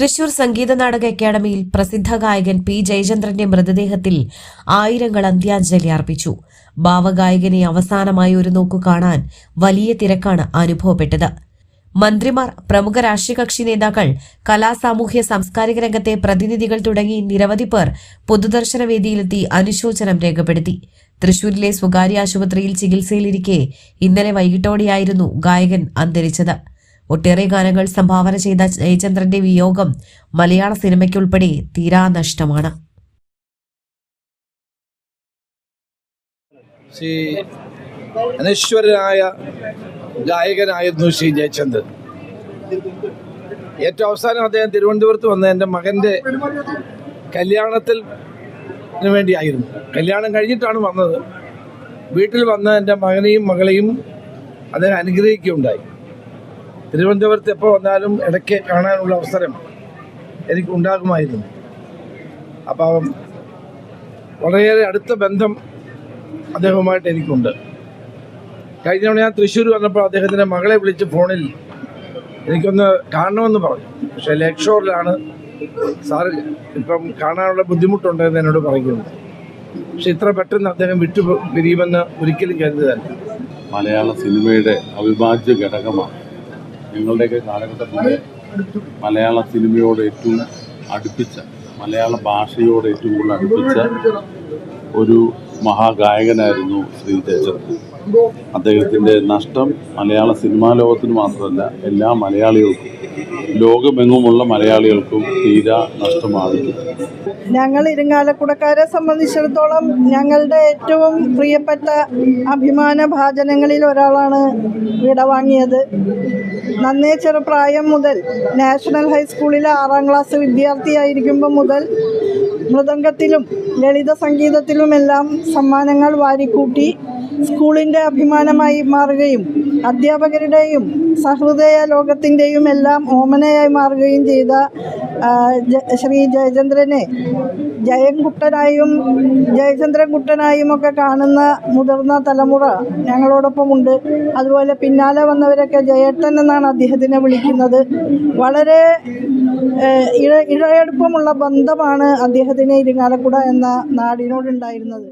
തൃശൂർ സംഗീത നാടക അക്കാദമിയിൽ പ്രസിദ്ധ ഗായകൻ പി ജയചന്ദ്രന്റെ മൃതദേഹത്തിൽ ആയിരങ്ങൾ അന്ത്യാഞ്ജലി അർപ്പിച്ചു. ഭാവഗായകനെ അവസാനമായി ഒരു നോക്കു കാണാൻ വലിയ തിരക്കാണ് അനുഭവപ്പെട്ടത്. മന്ത്രിമാർ, പ്രമുഖ രാഷ്ട്രീയ കക്ഷി നേതാക്കൾ, സാമൂഹ്യ സാംസ്കാരിക രംഗത്തെ പ്രതിനിധികൾ തുടങ്ങി നിരവധി പേർ പൊതുദർശന വേദിയിലെത്തി അനുശോചനം രേഖപ്പെടുത്തി. തൃശൂരിലെ സ്വകാര്യ ആശുപത്രിയിൽ ചികിത്സയിലിരിക്കെ ഇന്നലെ വൈകിട്ടോടെയായിരുന്നു ഗായകൻ അന്തരിച്ചത്. ഒട്ടേറെ ഗാനങ്ങൾ സംഭാവന ചെയ്ത ജയചന്ദ്രന്റെ വിയോഗം മലയാള സിനിമയ്ക്കുൾപ്പെടെ തീരാനഷ്ടമാണ്. അനശ്വരനായ ഗായകനായിരുന്നു ശ്രീ ജയചന്ദ്രൻ. ഏറ്റവും അവസാനം അദ്ദേഹം തിരുവനന്തപുരത്ത് വന്ന എൻ്റെ മകൻ്റെ കല്യാണത്തിന് വേണ്ടിയായിരുന്നു. കല്യാണം കഴിഞ്ഞിട്ടാണ് വന്നത്. വീട്ടിൽ വന്ന എൻ്റെ മകനെയും മകളെയും അദ്ദേഹം അനുഗ്രഹിക്കുകയുണ്ടായി. തിരുവനന്തപുരത്ത് എപ്പോൾ വന്നാലും ഇടയ്ക്ക് കാണാനുള്ള അവസരം എനിക്ക് ഉണ്ടാകുമായിരുന്നു. അപ്പം വളരെയേറെ അടുത്ത ബന്ധം അദ്ദേഹവുമായിട്ട് എനിക്കുണ്ട്. കഴിഞ്ഞ തവണ ഞാൻ തൃശ്ശൂർ വന്നപ്പോൾ അദ്ദേഹത്തിൻ്റെ മകളെ വിളിച്ച് ഫോണിൽ എനിക്കൊന്ന് കാണണമെന്ന് പറഞ്ഞു. പക്ഷേ ലേക്ക് ഷോറിലാണ് സാറ്, ഇപ്പം കാണാനുള്ള ബുദ്ധിമുട്ടുണ്ടെന്ന് എന്നോട് പറയുന്നു. പക്ഷെ ഇത്ര പെട്ടെന്ന് അദ്ദേഹം വിട്ടു പിരിയുമെന്ന് ഒരിക്കലും കരുതുകയല്ല. മലയാള സിനിമയുടെ അവിഭാജ്യ ഘടകമാണ്. ഞങ്ങളുടെയൊക്കെ കാലഘട്ടത്തിൽ മലയാള സിനിമയോട് ഏറ്റവും അടുപ്പിച്ച, മലയാള ഭാഷയോട് ഏറ്റവും കൂടുതൽ അടുപ്പിച്ച ഒരു മഹാഗായകനായിരുന്നു ശ്രീ ജയചന്ദ്രൻ. അദ്ദേഹത്തിൻ്റെ നഷ്ടം മലയാള സിനിമാ ലോകത്തിന് മാത്രമല്ല, എല്ലാ മലയാളികൾക്കും, ലോകമെങ്ങുമുള്ള മലയാളികൾക്കും തീരാ നഷ്ടമാണ്. ഞങ്ങൾ ഇരിങ്ങാലക്കുടക്കാരെ സംബന്ധിച്ചിടത്തോളം ഞങ്ങളുടെ ഏറ്റവും പ്രിയപ്പെട്ട അഭിമാന ഭാജനങ്ങളിൽ ഒരാളാണ് വിടവാങ്ങിയത്. നന്നേ ചെറുപ്രായം മുതൽ നാഷണൽ ഹൈസ്കൂളിലെ 6ാം ക്ലാസ് വിദ്യാർത്ഥിയായിരിക്കുമ്പോൾ മുതൽ മൃദംഗത്തിലും ലളിത സംഗീതത്തിലുമെല്ലാം സമ്മാനങ്ങൾ വാരിക്കൂട്ടി സ്കൂളിൻ്റെ അഭിമാനമായി മാറുകയും അധ്യാപകരുടെയും സഹൃദയ ലോകത്തിൻ്റെയും എല്ലാം ഓമനയായി മാറുകയും ചെയ്ത ശ്രീ ജയചന്ദ്രനെ ജയൻകുട്ടനായും ജയചന്ദ്രൻകുട്ടനായും ഒക്കെ കാണുന്ന മുതിർന്ന തലമുറ ഞങ്ങളോടൊപ്പമുണ്ട്. അതുപോലെ പിന്നാലെ വന്നവരൊക്കെ ജയേട്ടൻ എന്നാണ് അദ്ദേഹത്തിനെ വിളിക്കുന്നത്. വളരെ ഇഴയെടുപ്പമുള്ള ബന്ധമാണ് അദ്ദേഹത്തിന് ഇരിങ്ങാലക്കുട എന്ന നാടിനോടുണ്ടായിരുന്നത്.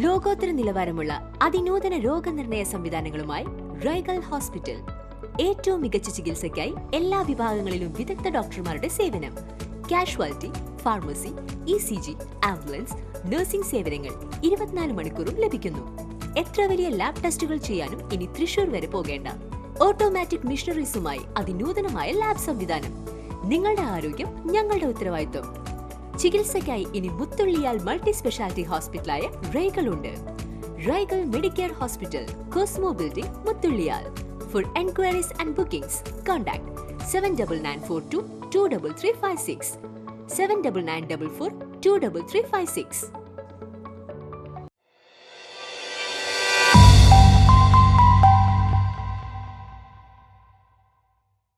ലോകോത്തര നിലവാരമുള്ള അതിനൂതന രോഗനിർണയ സംവിധാനങ്ങളുമായി റൈഗൽ ഹോസ്പിറ്റൽ. ഏറ്റവും മികച്ച ചികിത്സയ്ക്കായി എല്ലാ വിഭാഗങ്ങളിലും വിദഗ്ധ ഡോക്ടർമാരുടെ സേവനം. Casualty, pharmacy, ECG, ambulance, nursing സേവനങ്ങൾ 24 മണിക്കൂറും ലഭിക്കുന്നു. എത്ര വലിയ ലാബ് ടെസ്റ്റുകൾ ചെയ്യാനും ഇനി തൃശൂർ വരെ പോകേണ്ട. ഓട്ടോമാറ്റിക് മിഷനറീസുമായി അതിനൂതനമായ ലാബ് സംവിധാനം. നിങ്ങളുടെ ആരോഗ്യം ഞങ്ങളുടെ ഉത്തരവാദിത്വം. ചികിത്സയ്ക്കായി ഇനി മുത്തുള്ളിയാൽ മൾട്ടി സ്പെഷ്യാലിറ്റി ഹോസ്പിറ്റലായ റൈഗൽ ഉണ്ട്. റൈഗൽ medicare hospital, Cosmo building, Muthulliyal. For enquiries and bookings, contact 7994223356, 7994423356.